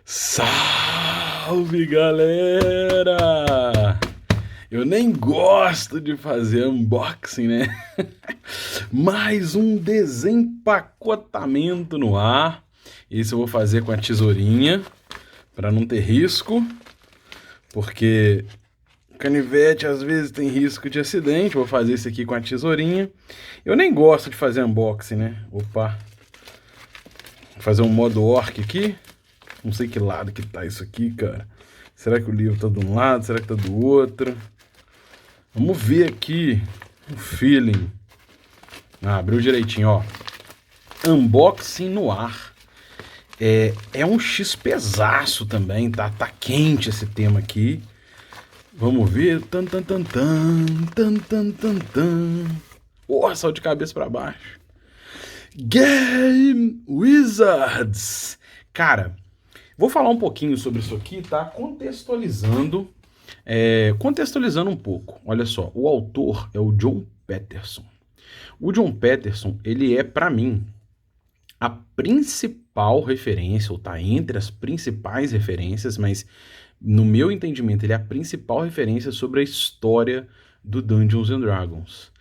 Salve, galera! Eu nem gosto de fazer unboxing, né? Mais um desempacotamento no ar. Esse eu vou fazer com a tesourinha, para não ter risco, porque canivete às vezes tem risco de acidente. Vou fazer esse aqui com a tesourinha. Eu nem gosto de fazer unboxing, né? Opa! Vou fazer um modo orc aqui. Não sei que lado que tá isso aqui, cara. Será que o livro tá de um lado? Será que tá do outro? Vamos ver aqui o feeling. Abriu direitinho, ó. Unboxing no ar. É um X pesaço também, tá? Tá quente esse tema aqui. Vamos ver. Tan, tan, tan, tan, tan, tan, tan, tan. Saiu de cabeça pra baixo. Game Wizards. Cara, vou falar um pouquinho sobre isso aqui, tá? Contextualizando um pouco. Olha só, o autor é o John Patterson. O John Patterson, ele é, para mim, a principal referência, ou tá entre as principais referências, mas no meu entendimento, ele é a principal referência sobre a história do Dungeons and Dragons.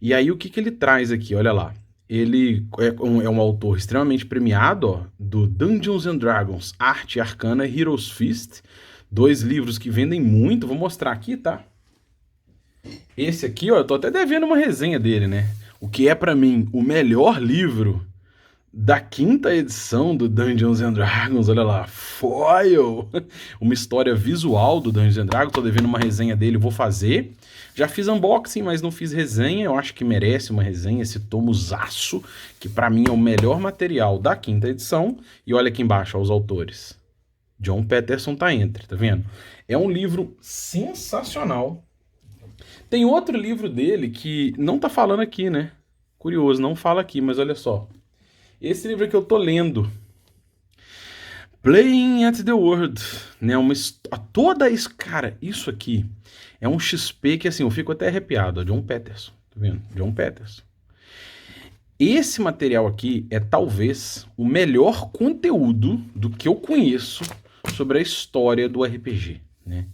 E aí, o que ele traz aqui? Olha lá. Ele é um autor extremamente premiado, ó, do Dungeons and Dragons, Arte Arcana e Heroes Feast. 2 livros que vendem muito. Vou mostrar aqui, tá? Esse aqui, ó, eu tô até devendo uma resenha dele, né? O que é pra mim o melhor livro da 5ª edição do Dungeons and Dragons. Olha lá, Foil! Uma história visual do Dungeons and Dragons. Tô devendo uma resenha dele, vou fazer. Já fiz unboxing, mas não fiz resenha. Eu acho que merece uma resenha, esse tomozaço, que pra mim é o melhor material da 5ª edição. E olha aqui embaixo, ó, os autores. John Patterson tá entre, tá vendo? É um livro sensacional. Tem outro livro dele que não tá falando aqui, né? Curioso, não fala aqui, mas olha só. Esse livro que eu tô lendo, Playing at the World, né? Toda isso, cara, isso aqui é um XP que assim, eu fico até arrepiado, ó, John Patterson, tá vendo? John Patterson. Esse material aqui é talvez o melhor conteúdo do que eu conheço sobre a história do RPG, né?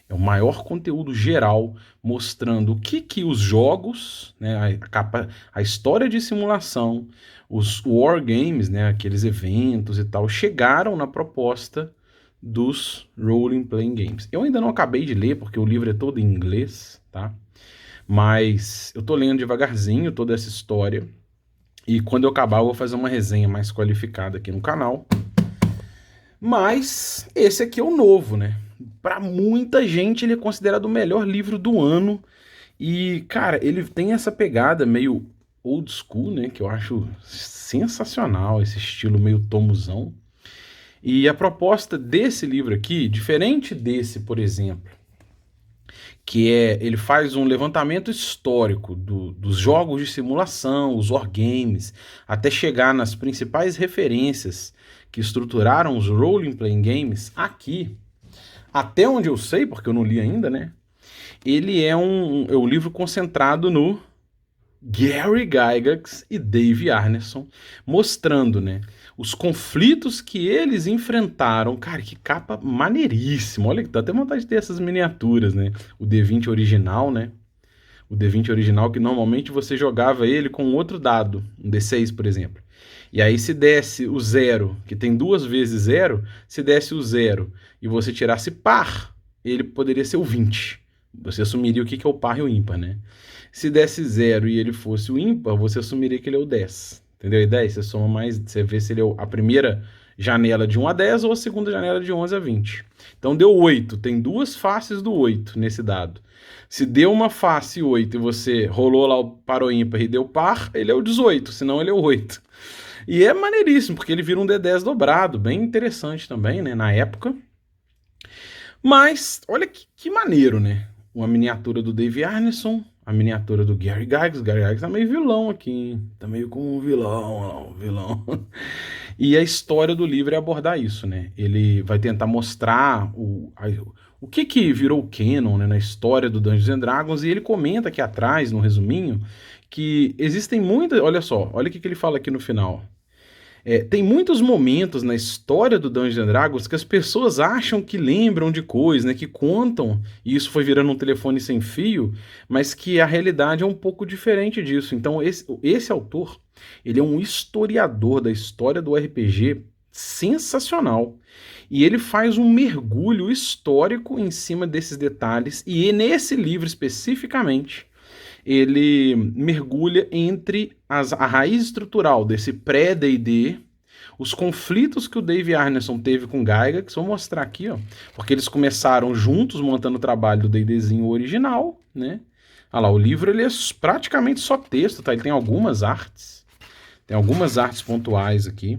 É o maior conteúdo geral mostrando o que os jogos, né, a história de simulação, os wargames, né, aqueles eventos e tal, chegaram na proposta dos Role Playing Games. Eu ainda não acabei de ler, porque o livro é todo em inglês, tá? Mas eu tô lendo devagarzinho toda essa história. E quando eu acabar, eu vou fazer uma resenha mais qualificada aqui no canal. Mas esse aqui é o novo, né? Para muita gente ele é considerado o melhor livro do ano. E, cara, ele tem essa pegada meio old school, né? Que eu acho sensacional, esse estilo meio tomuzão. E a proposta desse livro aqui, diferente desse, por exemplo, que ele faz um levantamento histórico dos jogos de simulação, os wargames, até chegar nas principais referências que estruturaram os role-playing games. Aqui, até onde eu sei, porque eu não li ainda, né? Ele é um livro concentrado no Gary Gygax e Dave Arneson, mostrando, né, os conflitos que eles enfrentaram. Cara, que capa maneiríssima. Olha, dá até vontade de ter essas miniaturas, né? O D20 original, né? O D20 original que normalmente você jogava ele com outro dado, um D6, por exemplo. E aí se desse o 0, que tem 2 vezes 0, se desse o 0 e você tirasse par, ele poderia ser o 20. Você assumiria o que é o par e o ímpar, né? Se desse 0 e ele fosse o ímpar, você assumiria que ele é o 10. Entendeu a ideia? Você soma mais, você vê se ele é a primeira janela de 1 a 10 ou a segunda janela de 11 a 20. Então deu 8, tem 2 faces do 8 nesse dado. Se deu uma face 8 e você rolou lá o par ou ímpar e deu par, ele é o 18, senão ele é o 8. E é maneiríssimo, porque ele vira um D10 dobrado, bem interessante também, né, na época. Mas, olha que maneiro, né? Uma miniatura do Dave Arneson, a miniatura do Gary Gygax. Gary Gygax tá meio vilão aqui, hein? Tá meio como um vilão. E a história do livro é abordar isso, né? Ele vai tentar mostrar o que virou o canon, né, na história do Dungeons and Dragons, e ele comenta aqui atrás, no resuminho, que existem muitas... Olha só, olha o que ele fala aqui no final. Tem muitos momentos na história do Dungeons and Dragons que as pessoas acham que lembram de coisas, né, que contam, e isso foi virando um telefone sem fio, mas que a realidade é um pouco diferente disso. Então esse autor, ele é um historiador da história do RPG sensacional. E ele faz um mergulho histórico em cima desses detalhes, e nesse livro especificamente, ele mergulha entre a raiz estrutural desse pré-D&D, os conflitos que o Dave Arneson teve com Gygax, vou mostrar aqui, ó, porque eles começaram juntos montando o trabalho do D&Dzinho original, né? Olha lá, o livro ele é praticamente só texto, tá? Ele tem algumas artes pontuais aqui,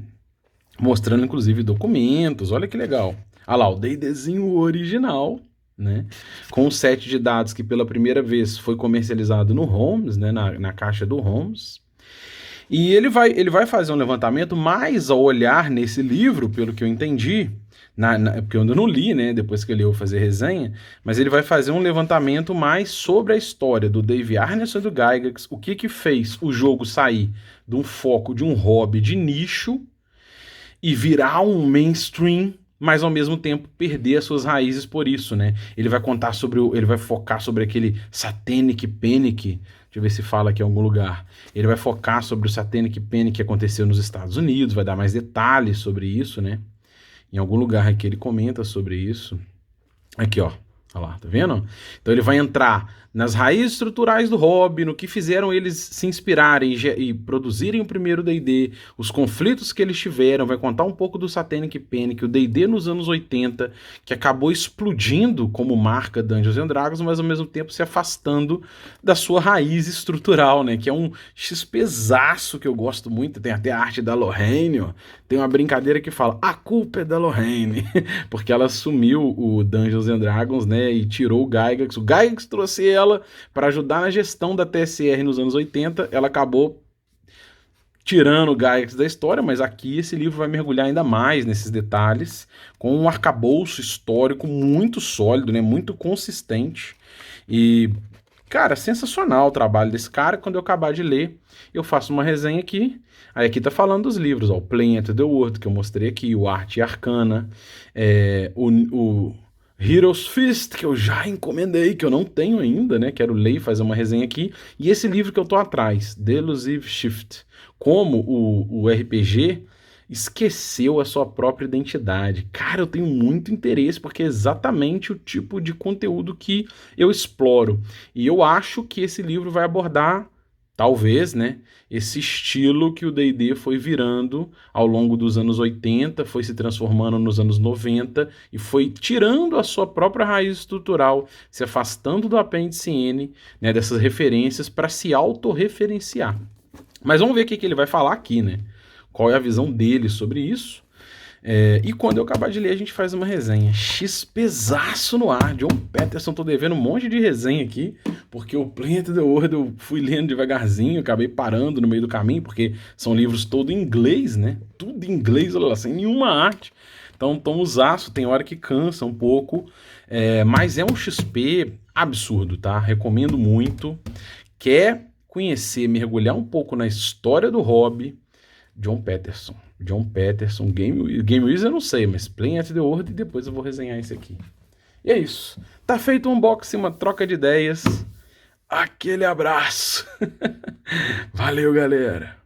mostrando inclusive documentos, olha que legal. Olha lá, o D&Dzinho original, né? Com o set de dados que pela primeira vez foi comercializado no Holmes, né? na caixa do Holmes. E ele vai fazer um levantamento mais ao olhar nesse livro, pelo que eu entendi, porque eu ainda não li, né? Depois que eu vou fazer resenha, mas ele vai fazer um levantamento mais sobre a história do Dave Arneson e do Gygax, o que fez o jogo sair de um foco, de um hobby de nicho e virar um mainstream, mas ao mesmo tempo perder as suas raízes por isso, né? Ele vai contar ele vai focar sobre aquele Satanic Panic, deixa eu ver se fala aqui em algum lugar. Ele vai focar sobre o Satanic Panic que aconteceu nos Estados Unidos, vai dar mais detalhes sobre isso, né? Em algum lugar aqui ele comenta sobre isso. Aqui, ó. Olha lá, tá vendo? Então ele vai entrar nas raízes estruturais do hobby, no que fizeram eles se inspirarem e produzirem o primeiro D&D, os conflitos que eles tiveram, vai contar um pouco do Satanic Panic, o D&D nos anos 80, que acabou explodindo como marca Dungeons and Dragons, mas ao mesmo tempo se afastando da sua raiz estrutural, né? Que é um XPzaço que eu gosto muito, tem até a arte da Lorraine, ó. Tem uma brincadeira que fala, a culpa é da Lorraine, porque ela assumiu o Dungeons and Dragons, né, e tirou o Gygax. O Gygax trouxe ela para ajudar na gestão da TSR nos anos 80, ela acabou tirando o Gygax da história, mas aqui esse livro vai mergulhar ainda mais nesses detalhes, com um arcabouço histórico muito sólido, né, muito consistente, e, cara, sensacional o trabalho desse cara. Quando eu acabar de ler, eu faço uma resenha aqui. Aí aqui tá falando dos livros, ó, o Playing at the World, que eu mostrei aqui, o Arte Arcana, o Heroes Fist, que eu já encomendei, que eu não tenho ainda, né? Quero ler e fazer uma resenha aqui. E esse livro que eu tô atrás, Delusive Shift. Como o RPG esqueceu a sua própria identidade. Cara, eu tenho muito interesse, porque é exatamente o tipo de conteúdo que eu exploro. E eu acho que esse livro vai abordar, talvez, né, esse estilo que o D&D foi virando ao longo dos anos 80, foi se transformando nos anos 90 e foi tirando a sua própria raiz estrutural, se afastando do apêndice N, né, dessas referências para se autorreferenciar. Mas vamos ver o que ele vai falar aqui, né? Qual é a visão dele sobre isso. E quando eu acabar de ler, a gente faz uma resenha. XPzaço no ar. John Peterson, tô devendo um monte de resenha aqui, porque o Plant the World eu fui lendo devagarzinho, acabei parando no meio do caminho, porque são livros todos em inglês, né? Tudo em inglês, olha lá, sem nenhuma arte. Então, tomozaço, tem hora que cansa um pouco, mas é um XP absurdo, tá? Recomendo muito. Quer conhecer, mergulhar um pouco na história do hobby, John Peterson, Game Wizard eu não sei, mas Playing at the World, e depois eu vou resenhar esse aqui. E é isso. Tá feito um unboxing, uma troca de ideias. Aquele abraço. Valeu, galera.